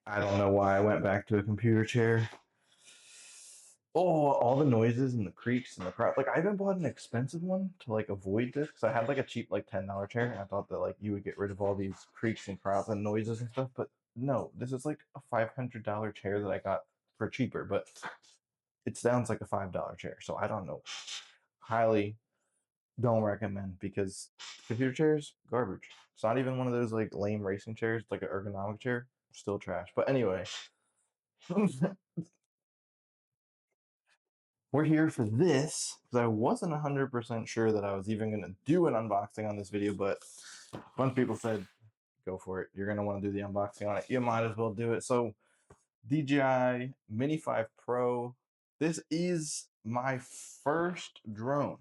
I don't know why I went back to a computer chair. Oh, all the noises and the creaks and the crap. Like I even bought an expensive one to like avoid this because I had like a cheap like $10 chair and I thought that like you would get rid of all these creaks and crap and noises and stuff. But no, this is like a $500 chair that I got for cheaper, but it sounds like a $5 chair. So I don't know. Highly don't recommend because computer chairs, garbage. It's not even one of those like lame racing chairs. It's like an ergonomic chair. Still trash. But anyway, we're here for this because I wasn't 100% sure that I was even going to do an unboxing on this video, but a bunch of people said, go for it. You're going to want to do the unboxing on it. You might as well do it. So, DJI Mini 5 Pro. This is my first drone.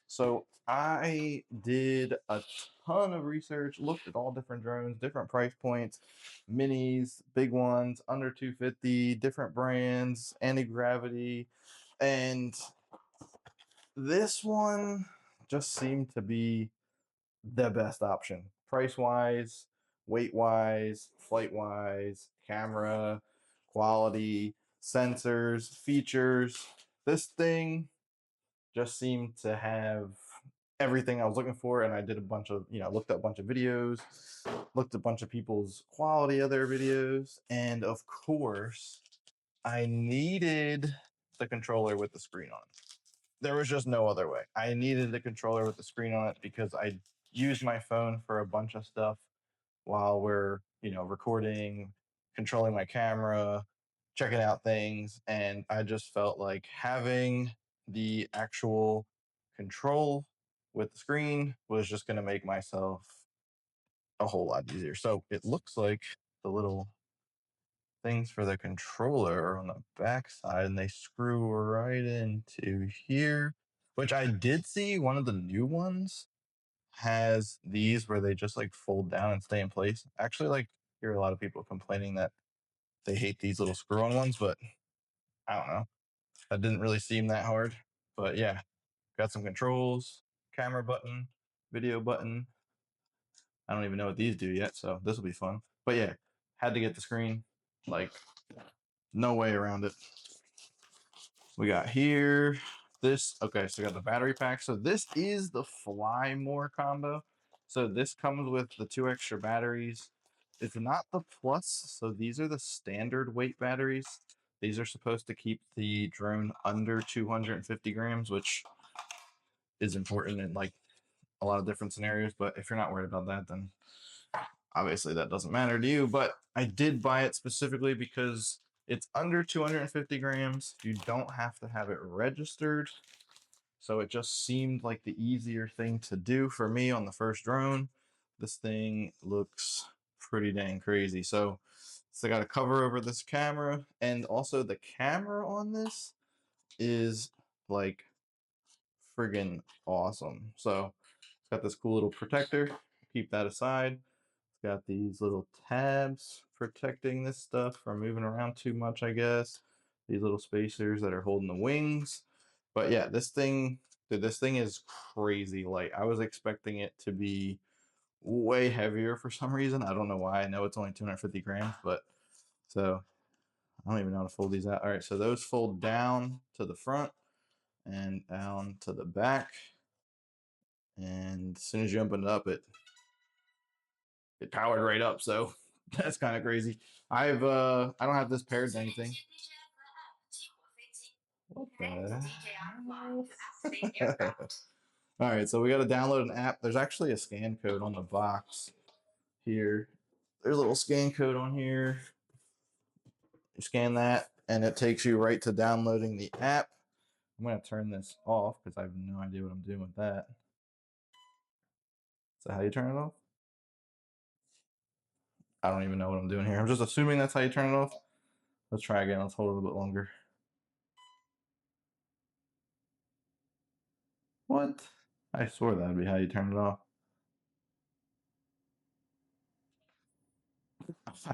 So, I did a ton of research, looked at all different drones, different price points, minis, big ones, under 250, different brands, anti-gravity, and this one just seemed to be the best option. Price wise, weight wise, flight wise, camera, quality, sensors, features. This thing just seemed to have everything I was looking for. And I did a bunch of, looked at a bunch of videos, looked at a bunch of people's quality of their videos. And of course, I needed the controller with the screen on it. There was just no other way. I needed the controller with the screen on it because I used my phone for a bunch of stuff while we're, recording, controlling my camera, checking out things. And I just felt like having the actual control with the screen was just going to make myself a whole lot easier. So it looks like the little things for the controller are on the back side and they screw right into here, which I did see one of the new ones has these where they just like fold down and stay in place. Actually, like hear a lot of people complaining that they hate these little screw on ones, but I don't know. That didn't really seem that hard. But yeah, got some controls, camera button, video button. I don't even know what these do yet, so this will be fun. But yeah, had to get the screen. Like, no way around it. We got here this. Okay, so we got the battery pack. So this is the Fly More combo. So this comes with the 2 extra batteries. It's not the plus, so these are the standard weight batteries. These are supposed to keep the drone under 250 grams, which is important in like a lot of different scenarios. But if you're not worried about that, then obviously that doesn't matter to you. But I did buy it specifically because it's under 250 grams. You don't have to have it registered. So it just seemed like the easier thing to do for me on the first drone. This thing looks pretty dang crazy. So I got a cover over this camera, and also the camera on this is like friggin' awesome. So it's got this cool little protector. Keep that aside. It's got these little tabs protecting this stuff from moving around too much, I guess. These little spacers that are holding the wings. But yeah, this thing, dude, this thing is crazy light. I was expecting it to be way heavier for some reason. I don't know why. I know it's only 250 grams, but so I don't even know how to fold these out. All right, so those fold down to the front and down to the back. And as soon as you open it up, it powered right up. So that's kind of crazy. I don't have this paired to anything. What the All right, so we got to download an app. There's actually a scan code on the box here. There's a little scan code on here. You scan that, and it takes you right to downloading the app. I'm going to turn this off because I have no idea what I'm doing with that. Is that how you turn it off? I don't even know what I'm doing here. I'm just assuming that's how you turn it off. Let's try again. Let's hold it a little bit longer. What? I swore that would be how you turn it off.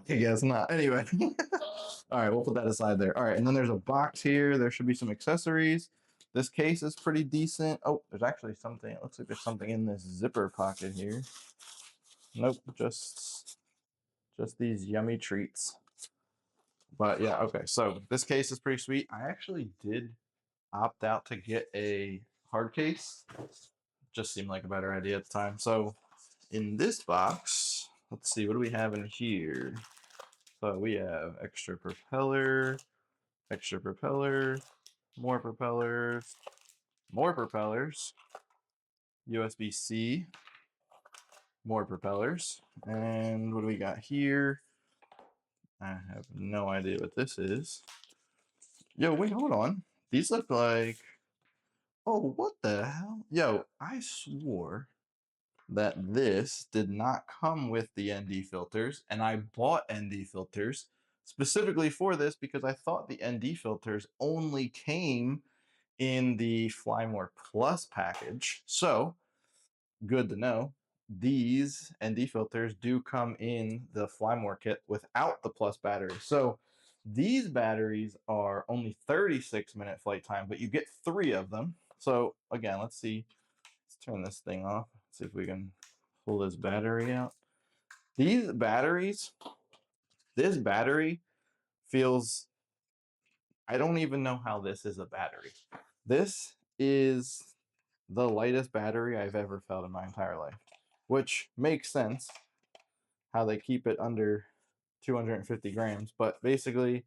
I guess not. Anyway. All right, we'll put that aside there. All right, and then there's a box here. There should be some accessories. This case is pretty decent. Oh, there's actually something. It looks like there's something in this zipper pocket here. Nope, just these yummy treats. But yeah, okay. So this case is pretty sweet. I actually did opt out to get a hard case. Just seemed like a better idea at the time. So in this box, let's see, what do we have in here? So we have extra propeller, more propellers, more propellers, USB-C, more propellers. And what do we got here? I have no idea what this is. Yo, wait, hold on. These look like, oh, what the hell? Yo, I swore that this did not come with the ND filters, and I bought ND filters specifically for this because I thought the ND filters only came in the Fly More Plus package. So, good to know. These ND filters do come in the Fly More kit without the Plus battery. So, these batteries are only 36-minute flight time, but you get 3 of them. So, again, let's see. Let's turn this thing off. See if we can pull this battery out. These batteries, this battery feels, I don't even know how this is a battery. This is the lightest battery I've ever felt in my entire life, which makes sense how they keep it under 250 grams. But basically,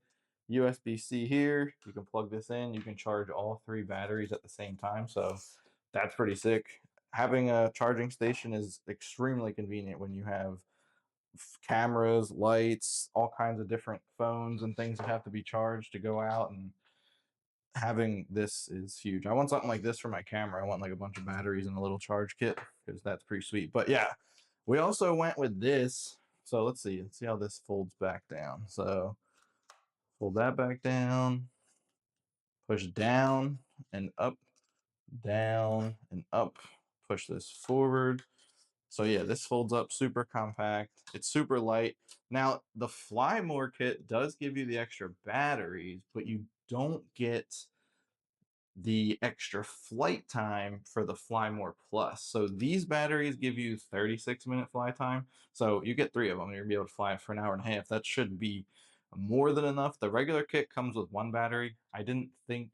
USB-C here, you can plug this in, you can charge all 3 batteries at the same time. So that's pretty sick. Having a charging station is extremely convenient when you have cameras, lights, all kinds of different phones and things that have to be charged to go out, and having this is huge. I want something like this for my camera. I want like a bunch of batteries and a little charge kit because that's pretty sweet. But yeah, we also went with this. So let's see. Let's see how this folds back down. So fold that back down, push down and up, down and up, push this forward. So yeah, this folds up super compact. It's super light. Now, the Fly More kit does give you the extra batteries, but you don't get the extra flight time for the Fly More Plus. So these batteries give you 36-minute fly time. So you get 3 of them. You're gonna be able to fly for an hour and a half. That should be more than enough. The regular kit comes with 1 battery. I didn't think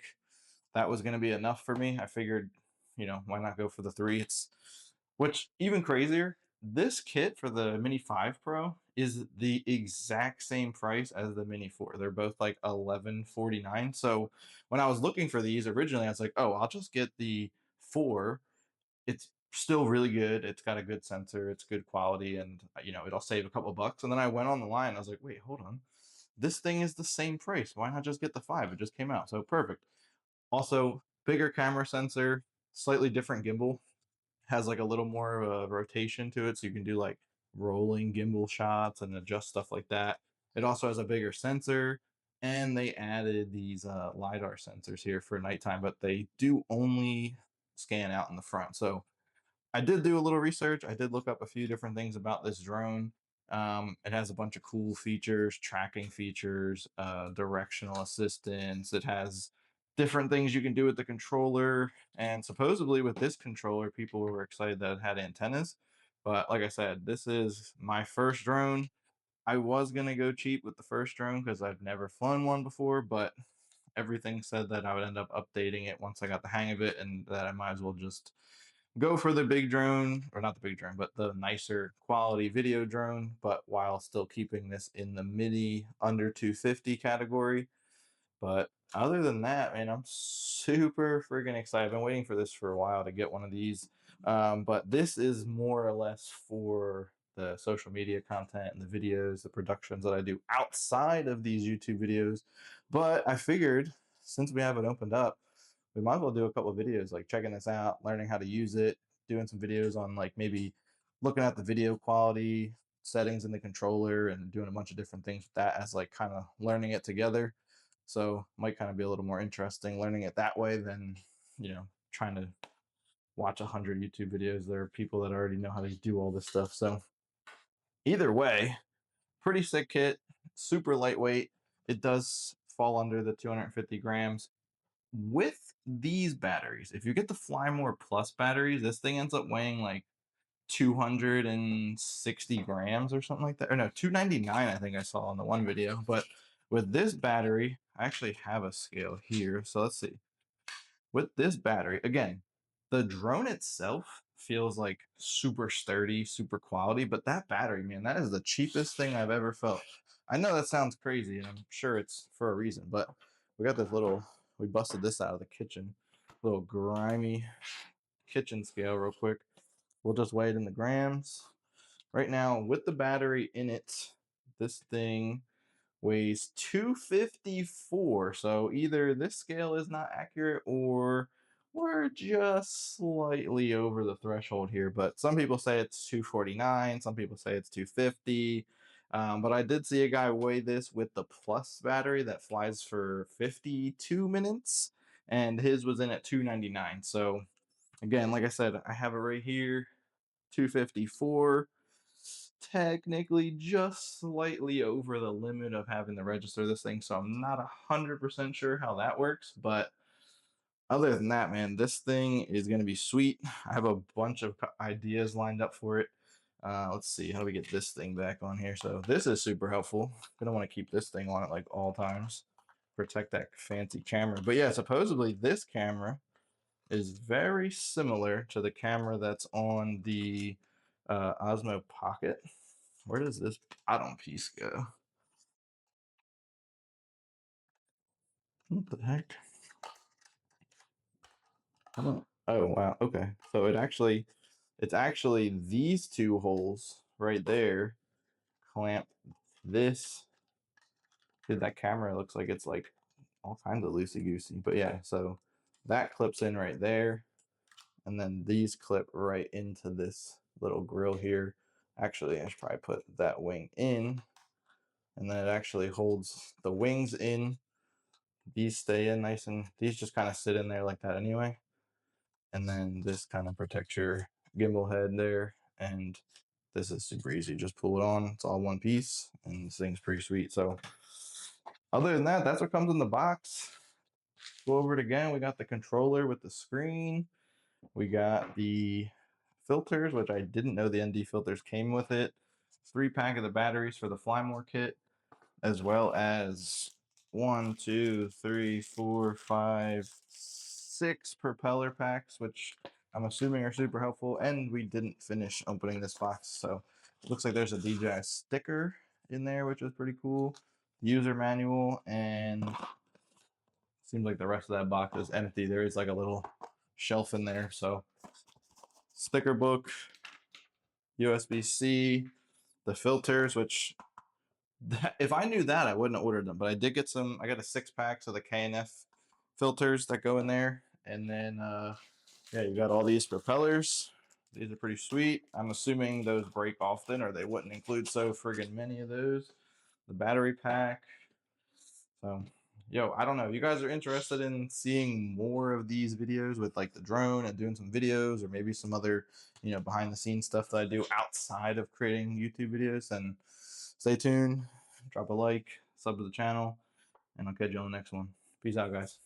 that was going to be enough for me. I figured, why not go for the 3? It's, which even crazier, this kit for the Mini 5 Pro is the exact same price as the Mini 4. They're both like $11.49. So when I was looking for these originally, I was like, oh, I'll just get the 4. It's still really good. It's got a good sensor. It's good quality, and it'll save a couple bucks. And then I went on the line. I was like, wait, hold on. This thing is the same price. Why not just get the 5? It just came out. So perfect. Also, bigger camera sensor, slightly different gimbal, has like a little more rotation to it, so you can do like rolling gimbal shots and adjust stuff like that. It also has a bigger sensor, and they added these LiDAR sensors here for nighttime, but they do only scan out in the front. So I did do a little research. I did look up a few different things about this drone. It has a bunch of cool features, tracking features, directional assistance. It has different things you can do with the controller. And supposedly with this controller, people were excited that it had antennas. But like I said, this is my first drone. I was going to go cheap with the first drone because I've never flown one before, but everything said that I would end up updating it once I got the hang of it, and that I might as well just go for the big drone, or not the big drone, but the nicer quality video drone, but while still keeping this in the mini under 250 category. But other than that, man, I'm super freaking excited. I've been waiting for this for a while to get one of these. But this is more or less for the social media content and the videos, the productions that I do outside of these YouTube videos. But I figured since we have it opened up, we might as well do a couple of videos like checking this out, learning how to use it, doing some videos on like maybe looking at the video quality settings in the controller and doing a bunch of different things with that as like kind of learning it together. So might kind of be a little more interesting learning it that way than, trying to watch 100 YouTube videos. There are people that already know how to do all this stuff. So either way, pretty sick kit, super lightweight. It does fall under the 250 grams. With these batteries, if you get the Fly More Plus batteries, this thing ends up weighing like 260 grams or something like that. Or no, 299, I think I saw on the one video. But With this battery, I actually have a scale here. So let's see. With this battery, again, the drone itself feels like super sturdy, super quality, but that battery, man, that is the cheapest thing I've ever felt. I know that sounds crazy, and I'm sure it's for a reason, but we got this little, we busted this out of the kitchen, little grimy kitchen scale real quick. We'll just weigh it in the grams. Right now, with the battery in it, this thing weighs 254. So either this scale is not accurate or we're just slightly over the threshold here. But some people say it's 249, some people say it's 250. But I did see a guy weigh this with the plus battery that flies for 52 minutes, and his was in at 299. So again, like I said, I have it right here, 254, technically just slightly over the limit of having to register this thing, so I'm not 100% sure how that works, but other than that, man, this thing is going to be sweet. I have a bunch of ideas lined up for it. Let's see, how do we get this thing back on here? So this is super helpful. Gonna want to keep this thing on at like all times, protect that fancy camera. But yeah, supposedly this camera is very similar to the camera that's on the Osmo Pocket. Where does this bottom piece go? What the heck? I don't. Oh wow. Okay. So it's actually these two holes right there clamp this. Dude, that camera looks like it's like all kinds of loosey goosey. But yeah, so that clips in right there, and then these clip right into this little grill here. Actually, I should probably put that wing in, and then it actually holds the wings in. These stay in nice, and these just kind of sit in there like that anyway. And then this kind of protects your gimbal head there. And this is super easy. Just pull it on. It's all one piece, and this thing's pretty sweet. So other than that, that's what comes in the box. Go over it again. We got the controller with the screen. We got the filters, which I didn't know the ND filters came with it. 3-pack of the batteries for the Fly More kit, as well as 1, 2, 3, 4, 5, 6 propeller packs, which I'm assuming are super helpful. And we didn't finish opening this box, so it looks like there's a DJI sticker in there, which is pretty cool. User manual, and seems like the rest of that box is empty. There is like a little shelf in there, so sticker book, USB-C, the filters, which if I knew that, I wouldn't have ordered them. But I did get some. I got a 6-pack of the K&F filters that go in there, and then yeah, you got all these propellers. These are pretty sweet. I'm assuming those break often, or they wouldn't include so friggin' many of those. The battery pack. So, yo, I don't know. You guys are interested in seeing more of these videos with like the drone and doing some videos, or maybe some other, behind the scenes stuff that I do outside of creating YouTube videos, then stay tuned, drop a like, sub to the channel, and I'll catch you on the next one. Peace out, guys.